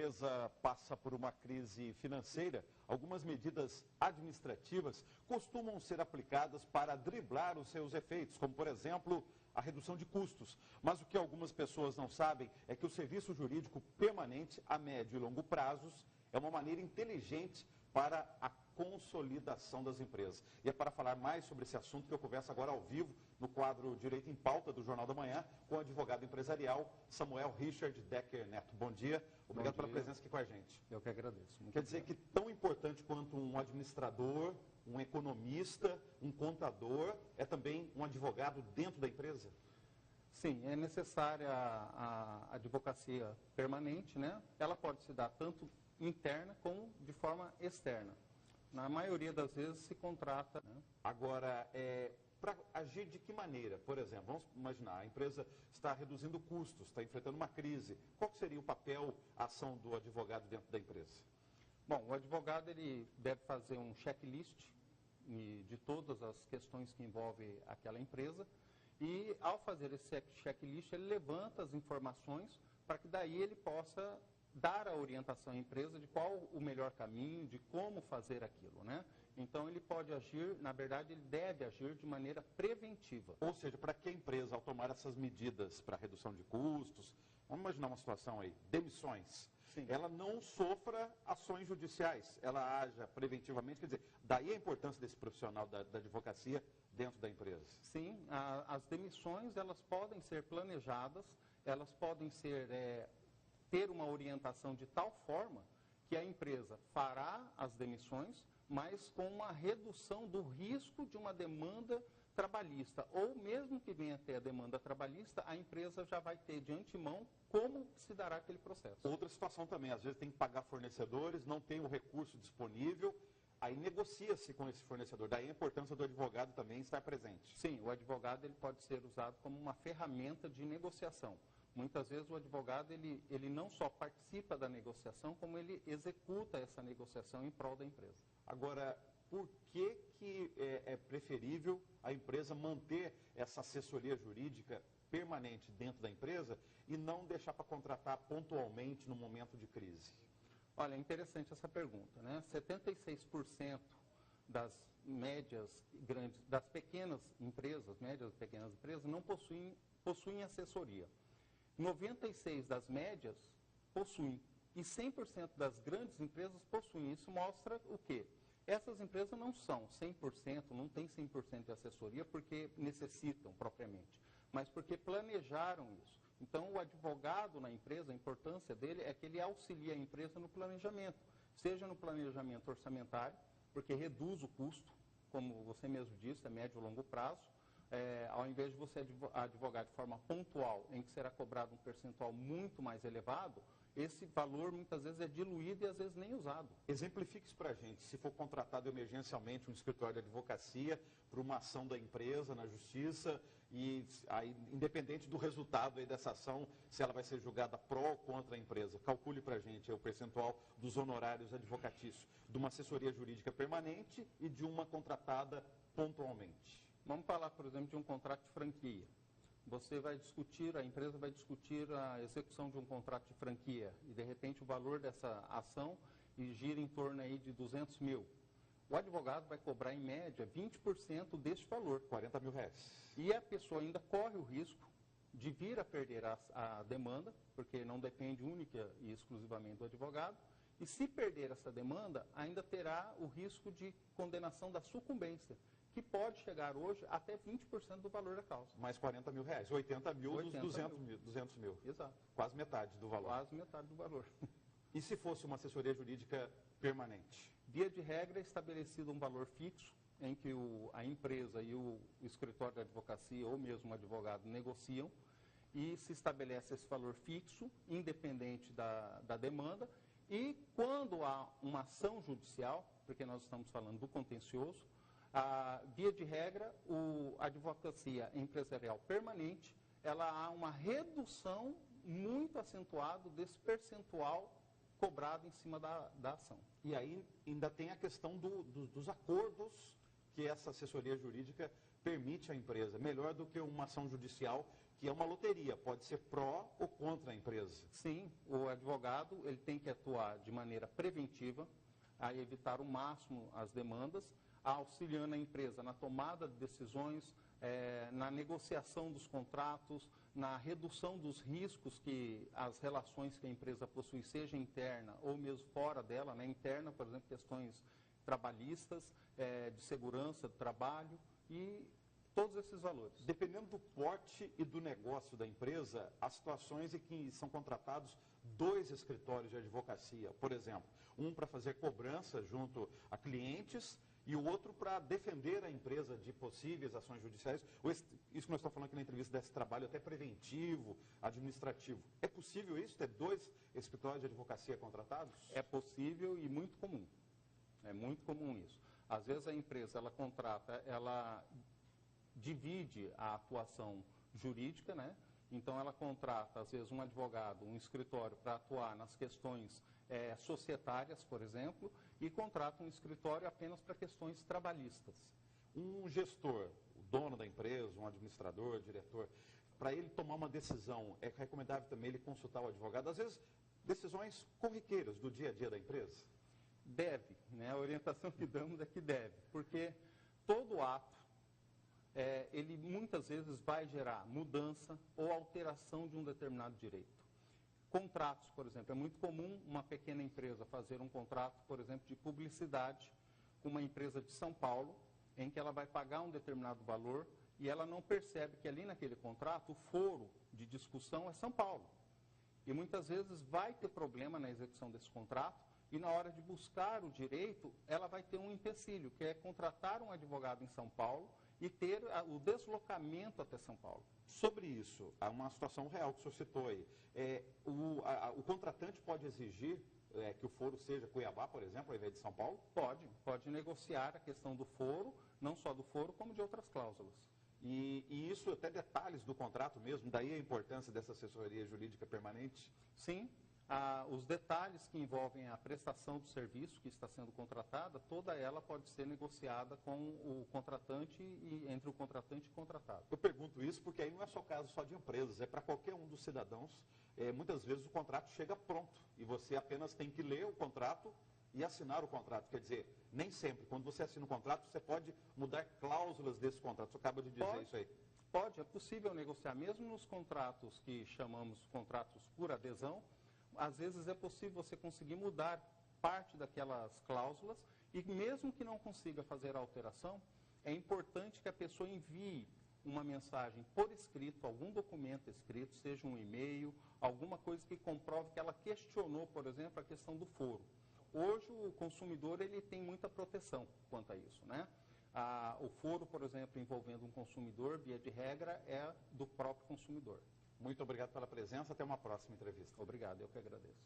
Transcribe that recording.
empresa passa por uma crise financeira, algumas medidas administrativas costumam ser aplicadas para driblar os seus efeitos, como, por exemplo, a redução de custos. Mas o que algumas pessoas não sabem é que o serviço jurídico permanente, a médio e longo prazos, é uma maneira inteligente para a consolidação das empresas. E é para falar mais sobre esse assunto que eu converso agora ao vivo no quadro Direito em Pauta do Jornal da Manhã com o advogado empresarial Samuel Richard Decker Neto. Bom dia, obrigado pela presença aqui com a gente. Eu que agradeço. Quer dizer que tão importante quanto um administrador, um economista, um contador, é também um advogado dentro da empresa? Sim, é necessária a advocacia permanente, né? Ela pode se dar tanto interna como de forma externa. Na maioria das vezes se contrata. Né? Agora, para agir de que maneira? Por exemplo, vamos imaginar, a empresa está reduzindo custos, está enfrentando uma crise. Qual seria o papel, a ação do advogado dentro da empresa? Bom, o advogado ele deve fazer um checklist de todas as questões que envolvem aquela empresa e, ao fazer esse checklist, ele levanta as informações para que daí ele possa dar a orientação à empresa de qual o melhor caminho, de como fazer aquilo, né? Então, ele pode agir, na verdade, ele deve agir de maneira preventiva. Ou seja, para que a empresa, ao tomar essas medidas para redução de custos, vamos imaginar uma situação aí, demissões, Sim. Ela não sofra ações judiciais, ela haja preventivamente, quer dizer, daí a importância desse profissional da advocacia dentro da empresa. Sim, as demissões, elas podem ser planejadas, elas podem ser... ter uma orientação de tal forma que a empresa fará as demissões, mas com uma redução do risco de uma demanda trabalhista. Ou mesmo que venha a ter a demanda trabalhista, a empresa já vai ter de antemão como se dará aquele processo. Outra situação também, às vezes tem que pagar fornecedores, não tem o recurso disponível, aí negocia-se com esse fornecedor. Daí a importância do advogado também estar presente. Sim, o advogado ele pode ser usado como uma ferramenta de negociação. Muitas vezes o advogado, ele não só participa da negociação, como ele executa essa negociação em prol da empresa. Agora, por que é preferível a empresa manter essa assessoria jurídica permanente dentro da empresa e não deixar para contratar pontualmente no momento de crise? Olha, é interessante essa pergunta, né? 76% das médias grandes, das pequenas empresas, médias e pequenas empresas, não possuem assessoria. 96% das médias possuem e 100% das grandes empresas possuem. Isso mostra o quê? Essas empresas não são 100%, não têm 100% de assessoria porque necessitam propriamente, mas porque planejaram isso. Então, o advogado na empresa, a importância dele é que ele auxilia a empresa no planejamento, seja no planejamento orçamentário, porque reduz o custo, como você mesmo disse, a médio e longo prazo. Ao invés de você advogar de forma pontual, em que será cobrado um percentual muito mais elevado, esse valor muitas vezes é diluído e às vezes nem usado. Exemplifique isso para a gente. Se for contratado emergencialmente um escritório de advocacia para uma ação da empresa na justiça, e aí, independente do resultado aí dessa ação, se ela vai ser julgada pró ou contra a empresa, calcule para a gente o percentual dos honorários advocatícios de uma assessoria jurídica permanente e de uma contratada pontualmente. Vamos falar, por exemplo, de um contrato de franquia. Você vai discutir, a empresa vai discutir a execução de um contrato de franquia e, de repente, o valor dessa ação gira em torno aí de 200 mil. O advogado vai cobrar, em média, 20% deste valor. 40 mil reais. E a pessoa ainda corre o risco de vir a perder a demanda, porque não depende única e exclusivamente do advogado. E se perder essa demanda, ainda terá o risco de condenação da sucumbência, que pode chegar hoje até 20% do valor da causa. Mais 40 mil reais, 80 mil dos 200 mil. Exato. Quase metade do valor. Quase metade do valor. E se fosse uma assessoria jurídica permanente? Via de regra, é estabelecido um valor fixo, em que a empresa e o escritório de advocacia, ou mesmo o advogado, negociam, e se estabelece esse valor fixo, independente da demanda, e quando há uma ação judicial, porque nós estamos falando do contencioso, via de regra, a advocacia empresarial permanente, ela há uma redução muito acentuada desse percentual cobrado em cima da ação. E aí ainda tem a questão dos acordos que essa assessoria jurídica permite à empresa, melhor do que uma ação judicial, que é uma loteria, pode ser pró ou contra a empresa. Sim, o advogado ele tem que atuar de maneira preventiva, a evitar o máximo as demandas, auxiliando a empresa na tomada de decisões, na negociação dos contratos, na redução dos riscos que as relações que a empresa possui, seja interna ou mesmo fora dela, né? Interna, por exemplo, questões trabalhistas, de segurança do trabalho e todos esses valores. Dependendo do porte e do negócio da empresa, há situações em que são contratados 2 escritórios de advocacia, por exemplo, um para fazer cobrança junto a clientes e o outro para defender a empresa de possíveis ações judiciais. Isso que nós estamos falando aqui na entrevista desse trabalho até preventivo, administrativo. É possível isso, ter 2 escritórios de advocacia contratados? É possível e muito comum. É muito comum isso. Às vezes a empresa, ela contrata, ela divide a atuação jurídica, né? Então ela contrata, às vezes, um advogado, um escritório para atuar nas questões societárias, por exemplo, e contrata um escritório apenas para questões trabalhistas. Um gestor, o dono da empresa, um administrador, diretor, para ele tomar uma decisão, é recomendável também ele consultar o advogado, às vezes, decisões corriqueiras do dia a dia da empresa? Deve, né? A orientação que damos é que deve, porque todo ato, ele muitas vezes vai gerar mudança ou alteração de um determinado direito. Contratos, por exemplo, é muito comum uma pequena empresa fazer um contrato, por exemplo, de publicidade com uma empresa de São Paulo, em que ela vai pagar um determinado valor e ela não percebe que ali naquele contrato o foro de discussão é São Paulo. E muitas vezes vai ter problema na execução desse contrato e na hora de buscar o direito, ela vai ter um empecilho, que é contratar um advogado em São Paulo e ter o deslocamento até São Paulo. Sobre isso, há uma situação real que o senhor citou aí. O contratante pode exigir que o foro seja Cuiabá, por exemplo, ao invés de São Paulo? Pode negociar a questão do foro, não só do foro, como de outras cláusulas. E isso até detalhes do contrato mesmo, daí a importância dessa assessoria jurídica permanente? Sim. Os detalhes que envolvem a prestação do serviço que está sendo contratada, toda ela pode ser negociada com o contratante e entre o contratante e o contratado. Eu pergunto isso porque aí não é só caso só de empresas, é para qualquer um dos cidadãos. Muitas vezes o contrato chega pronto e você apenas tem que ler o contrato e assinar o contrato. Quer dizer, nem sempre. Quando você assina o contrato, você pode mudar cláusulas desse contrato. Você acaba de dizer isso aí. Pode, é possível negociar, mesmo nos contratos que chamamos contratos por adesão. Às vezes é possível você conseguir mudar parte daquelas cláusulas e mesmo que não consiga fazer a alteração, é importante que a pessoa envie uma mensagem por escrito, algum documento escrito, seja um e-mail, alguma coisa que comprove que ela questionou, por exemplo, a questão do foro. Hoje o consumidor ele tem muita proteção quanto a isso, né? O foro, por exemplo, envolvendo um consumidor, via de regra, é do próprio consumidor. Muito obrigado pela presença. Até uma próxima entrevista. Obrigado, eu que agradeço.